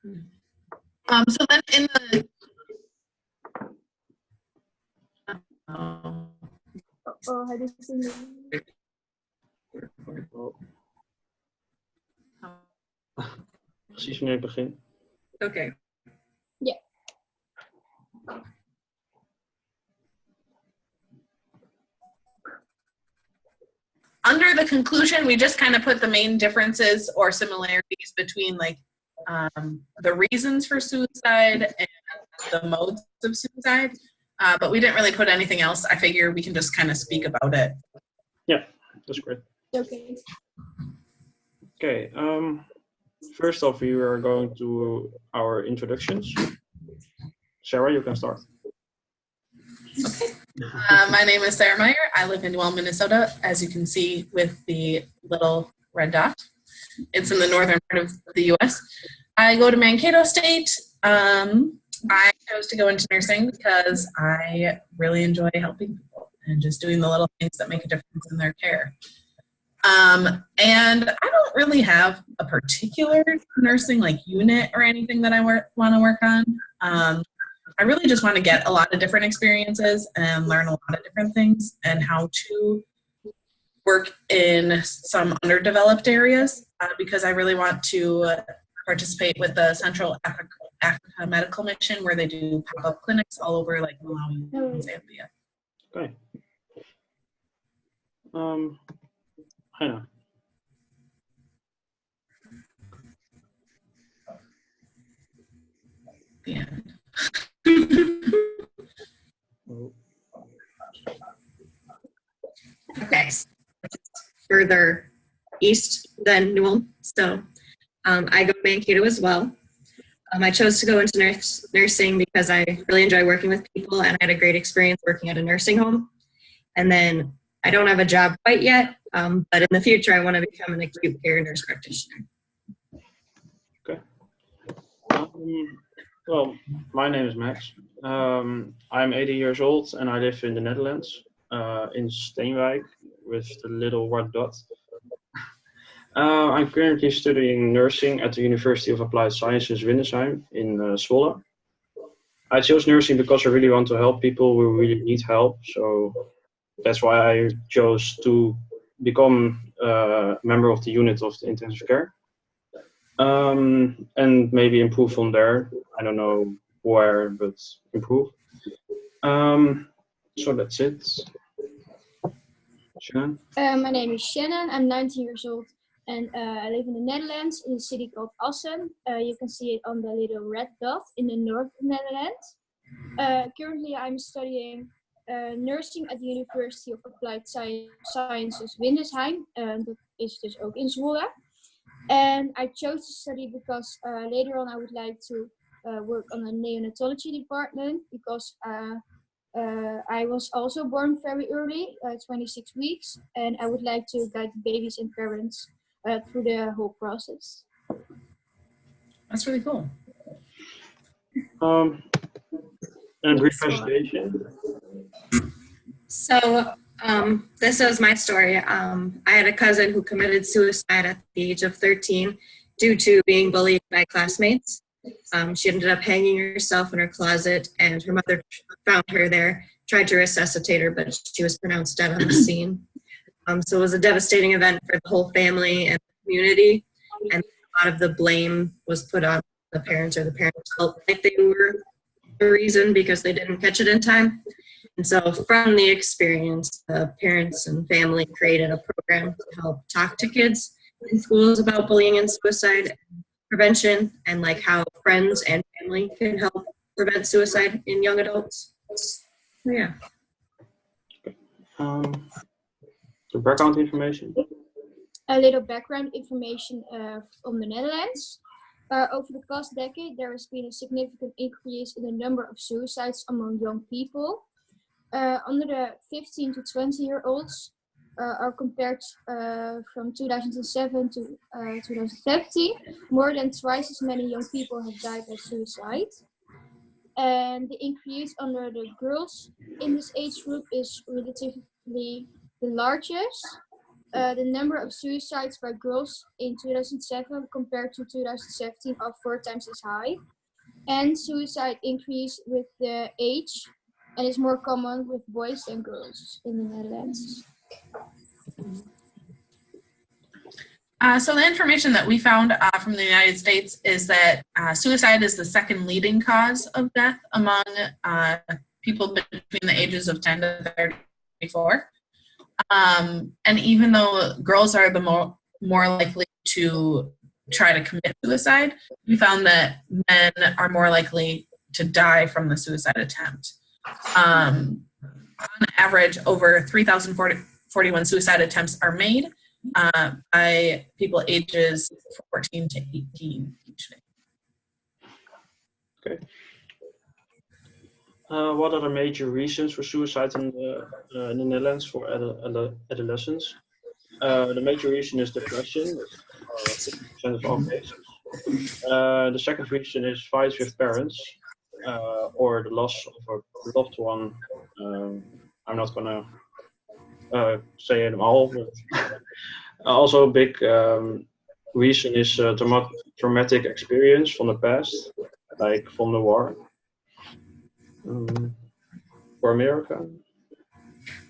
So then in the Hij is in Precies wanneer ik begin. Okay. Yeah. Under the conclusion, we just kind of put the main differences or similarities between like the reasons for suicide and the modes of suicide, but we didn't really put anything else. I figure we can just kind of speak about it. Yeah, that's great. Okay. Okay, first off, we are going to our introductions. Sarah, you can start. Okay. My name is Sarah Meyer. I live in Newell, Minnesota, as you can see with the little red dot. It's in the northern part of the U.S. I go to Mankato State. I chose to go into nursing because I really enjoy helping people and just doing the little things that make a difference in their care. And I don't really have a particular nursing like unit or anything that I want to work on. I really just want to get a lot of different experiences and learn a lot of different things and how to work in some underdeveloped areas because I really want to participate with the Central Africa Medical Mission where they do pop-up clinics all over like Malawi and Zambia. Okay. Hannah. The end. Okay, further east than Newell. So I go to Mankato as well. I chose to go into nursing because I really enjoy working with people and I had a great experience working at a nursing home. And then I don't have a job quite yet, but in the future I want to become an acute care nurse practitioner. Okay. Well, my name is Max. I'm 80 years old and I live in the Netherlands, in Steenwijk with the little white dot. I'm currently studying nursing at the University of Applied Sciences Windesheim in Zwolle. I chose nursing because I really want to help people who really need help, so that's why I chose to become a member of the unit of the intensive care. And maybe improve from there. I don't know where, but improve. So that's it. Shannon? My name is Shannon. I'm 19 years old and I live in the Netherlands in a city called Assen. You can see it on the little red dot in the north of the Netherlands. Currently I'm studying nursing at the University of Applied Sciences Windesheim. Dat is dus ook in Zwolle. And I chose to study because later on I would like to work on the neonatology department because I was also born very early, 26 weeks, and I would like to guide babies and parents through the whole process. That's really cool. And a brief presentation. So this is my story. I had a cousin who committed suicide at the age of 13 due to being bullied by classmates. She ended up hanging herself in her closet and her mother found her there, tried to resuscitate her, but she was pronounced dead on the scene. So it was a devastating event for the whole family and the community, and a lot of the blame was put on the parents, or the parents felt like they were the reason because they didn't catch it in time. And so from the experience, the parents and family created a program to help talk to kids in schools about bullying and suicide prevention and like how friends and family can help prevent suicide in young adults. So, yeah. The background information. A little background information on the Netherlands. Over the past decade, there has been a significant increase in the number of suicides among young people. Under the 15 to 20-year-olds are compared from 2007 to 2015, more than twice as many young people have died by suicide. And the increase under the girls in this age group is relatively the largest. the number of suicides by girls in 2007 compared to 2017 are 4 times as high. And suicide increased with the age and is more common with boys and girls in the Netherlands. So the information that we found from the United States is that suicide is the second leading cause of death among people between the ages of 10 to 34. And even though girls are the more likely to try to commit suicide, we found that men are more likely to die from the suicide attempt. On average, over 3,041 suicide attempts are made by people ages 14 to 18 each day. Okay. What are the major reasons for suicide in the Netherlands for adolescents? The major reason is depression, 50% of all cases. The second reason is fights with parents or the loss of a loved one. I'm not gonna say them all, but also a big reason is traumatic experience from the past, like from the war. For America?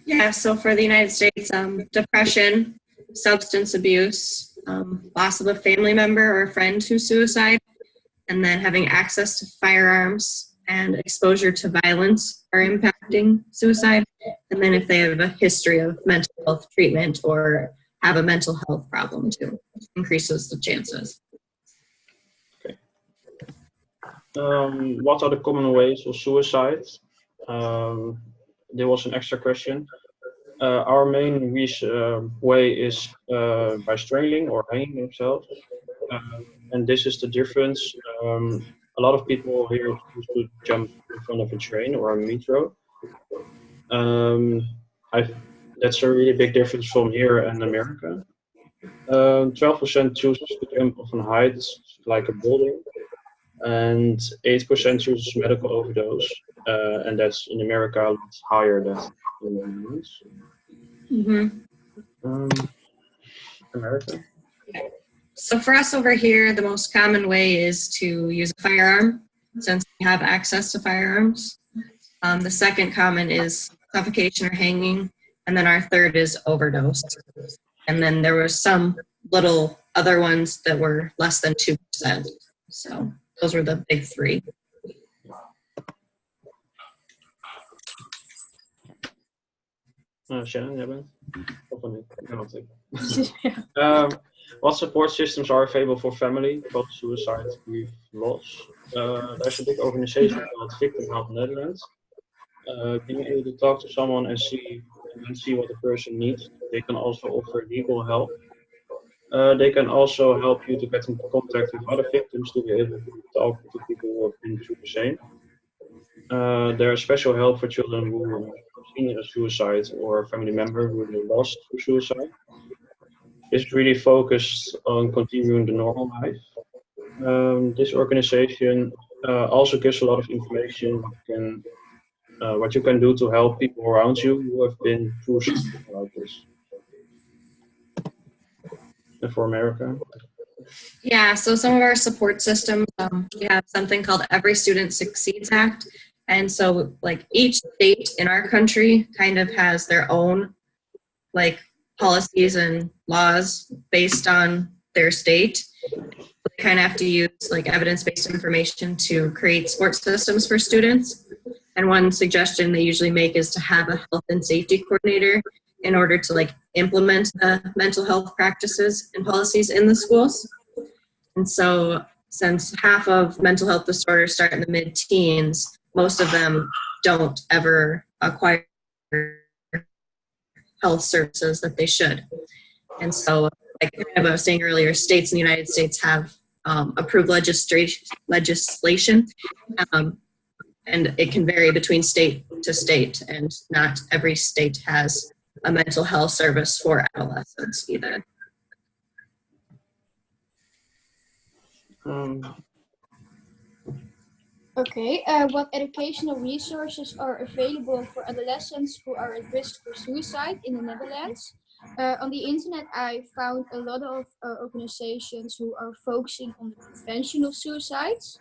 Yeah, so for the United States, depression, substance abuse, loss of a family member or a friend who's suicide, and then having access to firearms and exposure to violence are impacting suicide. And then if they have a history of mental health treatment or have a mental health problem too, increases the chances. Okay. What are the common ways of suicide? There was an extra question. Our main way is by strangling or hanging themselves. And this is the difference. A lot of people here choose to jump in front of a train or a metro. That's a really big difference from here and America. 12% chooses to jump off a height like a building, and 8% chooses medical overdose, and that's in America a lot higher than in the Netherlands. America. So for us over here, the most common way is to use a firearm, since we have access to firearms. The second common is suffocation or hanging, and then our third is overdose. And then there were some little other ones that were less than 2%. So those were the big three. Shannon, you bent? Of niet? What support systems are available for family about suicide grief loss? There's a big organization called Victim Help Netherlands. Being able to talk to someone and see what the person needs. They can also offer legal help. They can also help you to get into contact with other victims to be able to talk to people who have been through the same. There is special help for children who have seen a suicide or a family member who they lost through suicide. It's really focused on continuing the normal life. This organization also gives a lot of information what you can do to help people around you who have been through something like this. And for America? Yeah, so some of our support systems, we have something called Every Student Succeeds Act. And so like each state in our country kind of has their own like policies and laws based on their state. They kind of have to use like evidence-based information to create support systems for students. And one suggestion they usually make is to have a health and safety coordinator in order to like implement the mental health practices and policies in the schools. And so since half of mental health disorders start in the mid-teens, most of them don't ever acquire health services that they should. And so, like I was saying earlier, states in the United States have approved legislation, and it can vary between state to state, and not every state has a mental health service for adolescents either. Okay, what educational resources are available for adolescents who are at risk for suicide in the Netherlands? On the internet, I found a lot of organizations who are focusing on the prevention of suicides.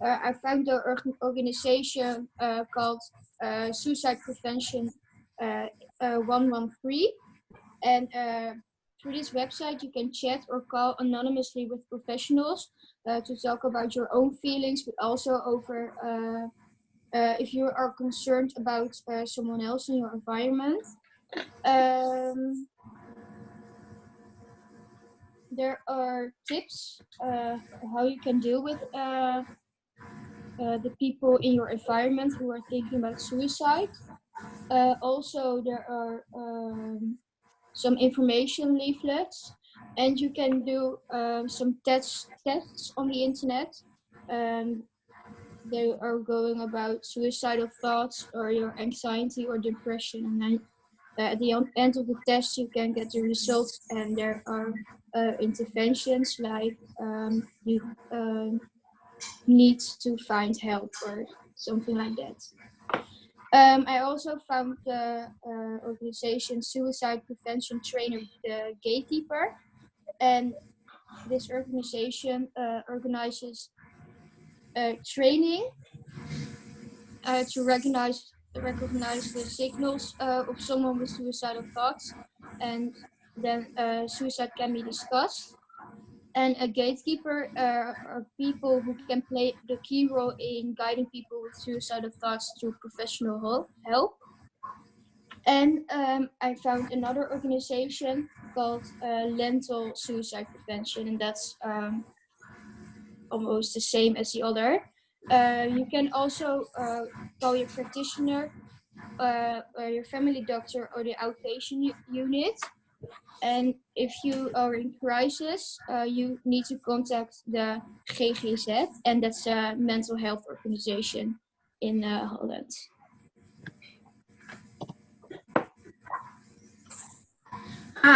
I found an organization called Suicide Prevention 113, and through this website you can chat or call anonymously with professionals to talk about your own feelings, but also over if you are concerned about someone else in your environment. There are tips how you can deal with the people in your environment who are thinking about suicide. Also, there are some information leaflets, and you can do some tests on the internet. They are going about suicidal thoughts or your anxiety or depression, and then at the end of the test you can get the results, and there are interventions like you need to find help or something like that. I also found the organization Suicide Prevention Trainer, the Gatekeeper, and this organization organizes training to recognize the signals of someone with suicidal thoughts, and then suicide can be discussed. And a gatekeeper are people who can play the key role in guiding people with suicidal thoughts to professional help. And I found another organization called Lentil Suicide Prevention, and that's almost the same as the other. You can also call your practitioner, or your family doctor, or the outpatient unit. And if you are in crisis, you need to contact the GGZ, and that's a mental health organization in Holland.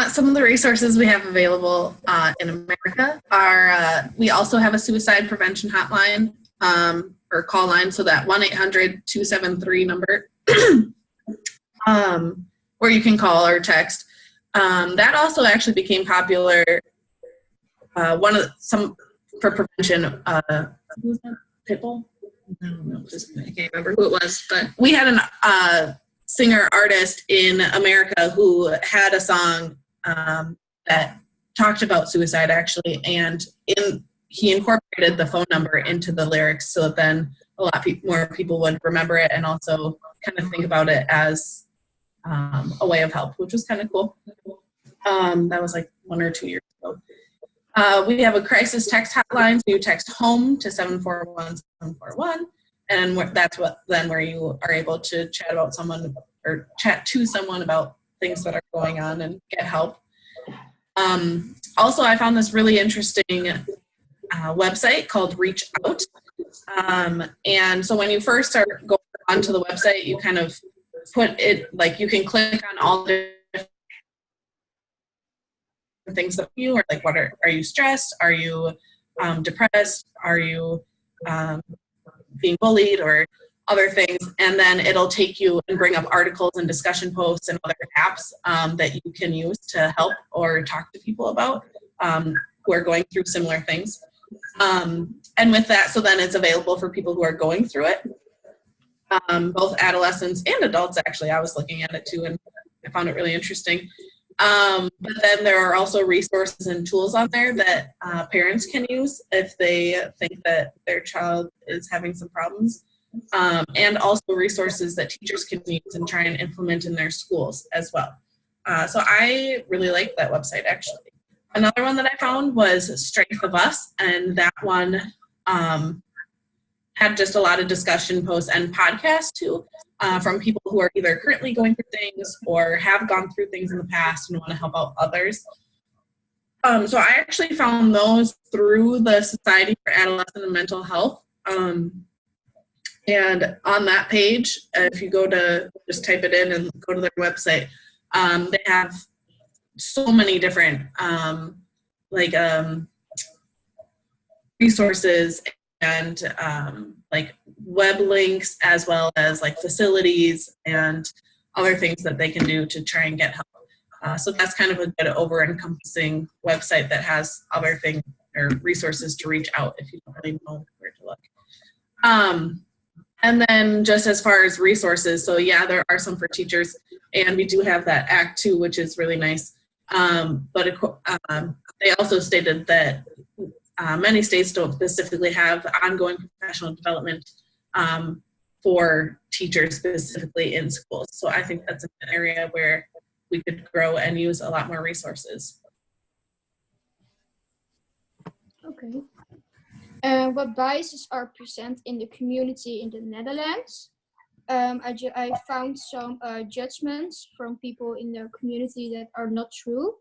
Some of the resources we have available in America are, we also have a suicide prevention hotline or call line, so that 1-800-273 number where you can call or text. That also actually became popular. For prevention. Who was that? Pitbull? I don't know. I can't remember who it was, but we had an singer artist in America who had a song that talked about suicide actually, and he incorporated the phone number into the lyrics, so that then a lot more people would remember it and also kind of think about it as a way of help, which was kind of cool. That was like 1 or 2 years ago. We have a crisis text hotline, so you text HOME to 741-741, and that's where you are able to chat about someone or chat to someone about things that are going on and get help. Also, I found this really interesting website called Reach Out. And so when you first start going onto the website, you kind of put it, like you can click on all the different things that you are, like, are you stressed? Are you depressed? Are you being bullied or other things? And then it'll take you and bring up articles and discussion posts and other apps that you can use to help or talk to people about who are going through similar things. And with that, so then it's available for people who are going through it, both adolescents and adults. Actually, I was looking at it too, and I found it really interesting. But then there are also resources and tools on there that parents can use if they think that their child is having some problems, and also resources that teachers can use and try and implement in their schools as well. So I really like that website, actually. Another one that I found was Strength of Us, and that one had just a lot of discussion posts and podcasts too, from people who are either currently going through things or have gone through things in the past and want to help out others. So I actually found those through the Society for Adolescent and Mental Health. And on that page, if you go to just type it in and go to their website, they have so many different resources and like web links, as well as like facilities and other things that they can do to try and get help. So that's kind of a good over-encompassing website that has other things or resources to reach out if you don't really know where to look. And then just as far as resources, so yeah, there are some for teachers, and we do have that Act 2, which is really nice. But they also stated that many states don't specifically have ongoing professional development for teachers specifically in schools. So I think that's an area where we could grow and use a lot more resources. Okay. What biases are present in the community in the Netherlands? I found some judgments from people in the community that are not true.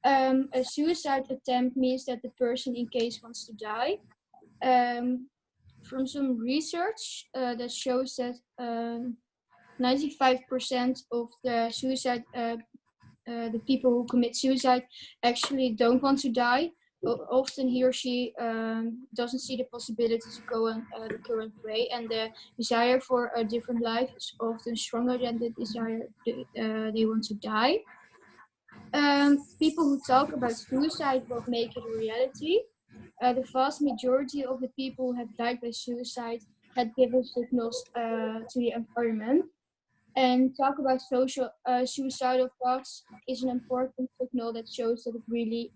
A suicide attempt means that the person in case wants to die. From some research that shows that 95% of the suicide, the people who commit suicide actually don't want to die. Often he or she doesn't see the possibility to go on the current way, and the desire for a different life is often stronger than the desire they want to die. People who talk about suicide will make it a reality. The vast majority of the people who have died by suicide had given signals to the environment. And talk about social suicidal thoughts is an important signal that shows that it really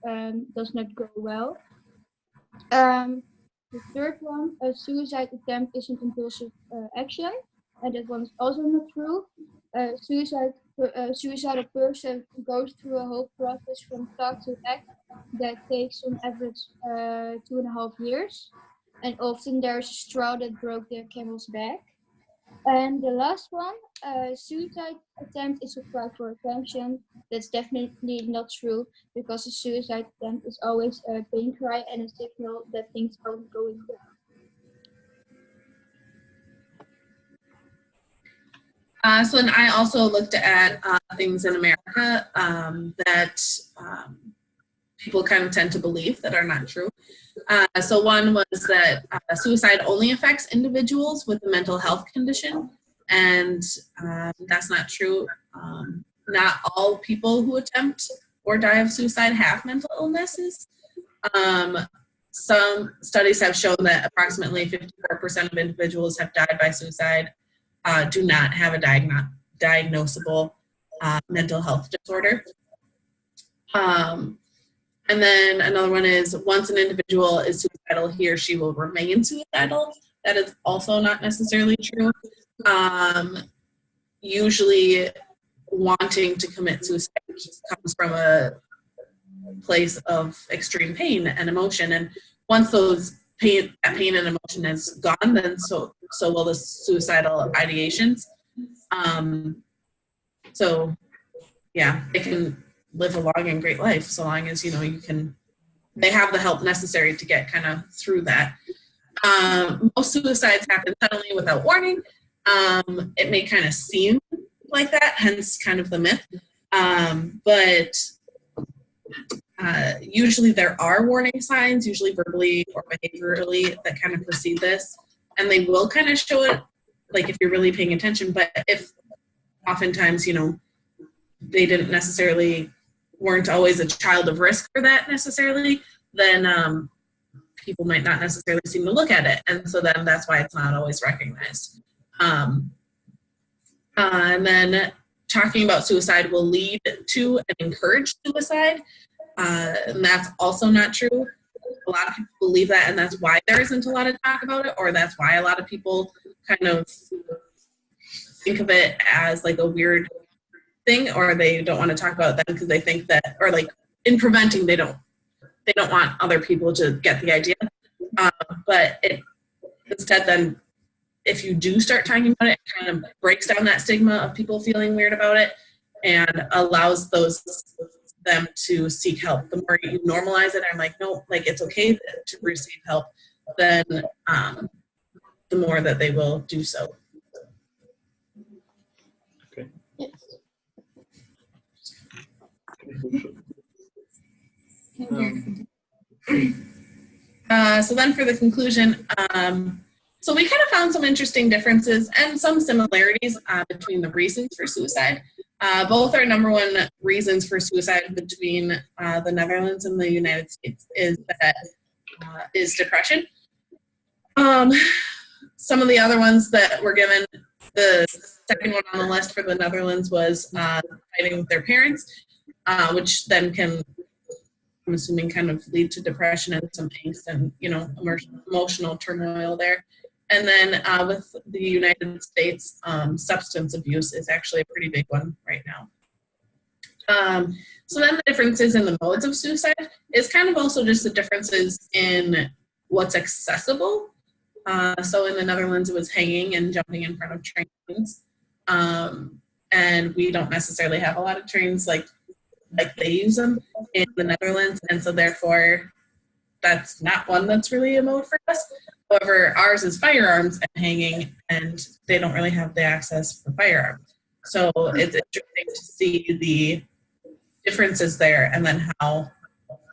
does not go well. The third one, a suicide attempt is an impulsive action, and that one is also not true. Suicidal person goes through a whole process from thought to act that takes on average 2.5 years, and often there's a straw that broke the camel's back. And the last one, suicide attempt is a cry for attention. That's definitely not true, because a suicide attempt is always a pain cry and a signal that things aren't going well. So then I also looked at things in America that people kind of tend to believe that are not true. So one was that suicide only affects individuals with a mental health condition, and that's not true. Not all people who attempt or die of suicide have mental illnesses. Some studies have shown that approximately 54% of individuals have died by suicide do not have a diagnosable mental health disorder. And then another one is, once an individual is suicidal, he or she will remain suicidal. That is also not necessarily true. Usually wanting to commit suicide comes from a place of extreme pain and emotion. And once that pain and emotion is gone, then so will the suicidal ideations. So yeah, they can live a long and great life so long as, they have the help necessary to get kind of through that. Most suicides happen suddenly without warning. It may kind of seem like that, hence kind of the myth. But usually there are warning signs, usually verbally or behaviorally, that kind of precede this. And they will kind of show it, like if you're really paying attention. But if oftentimes, they didn't necessarily, weren't always a child of risk for that necessarily, then people might not necessarily seem to look at it. And so then that's why it's not always recognized. And then talking about suicide will lead to and encourage suicide. And that's also not true. A lot of people believe that, and that's why there isn't a lot of talk about it, or that's why a lot of people kind of think of it as like a weird thing, or they don't want to talk about that because they think that, or like in preventing, they don't want other people to get the idea. But instead then, if you do start talking about it, it kind of breaks down that stigma of people feeling weird about it and allows them to seek help. The more you normalize it, I'm like, no, like it's okay to receive help, then the more that they will do so. Okay. Yes. So then for the conclusion, so we kind of found some interesting differences and some similarities between the reasons for suicide. Both are number one reasons for suicide between the Netherlands and the United States is depression. Some of the other ones that were given, the second one on the list for the Netherlands was fighting with their parents, which then can, I'm assuming, kind of lead to depression and some angst and, emotional turmoil there. And then with the United States, substance abuse is actually a pretty big one right now. So then the differences in the modes of suicide is kind of also just the differences in what's accessible. So in the Netherlands, it was hanging and jumping in front of trains. And we don't necessarily have a lot of trains like they use them in the Netherlands. And so therefore, that's not one that's really a mode for us. However, ours is firearms and hanging, and they don't really have the access for firearms. So it's interesting to see the differences there, and then how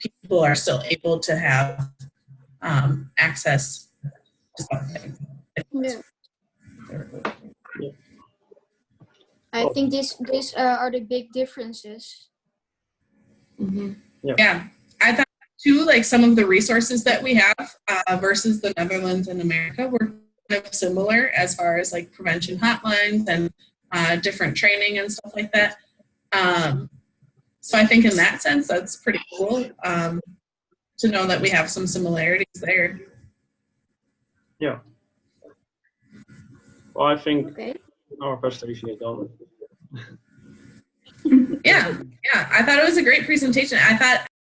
people are still able to have access to something. Yeah. I think these are the big differences. Mm-hmm. Yeah, I thought too, like some of the resources that we have versus the Netherlands and America were kind of similar as far as like prevention hotlines and different training and stuff like that. So I think in that sense, that's pretty cool to know that we have some similarities there. Yeah. Well, I think Okay. our presentation is done. Yeah, I thought it was a great presentation. I thought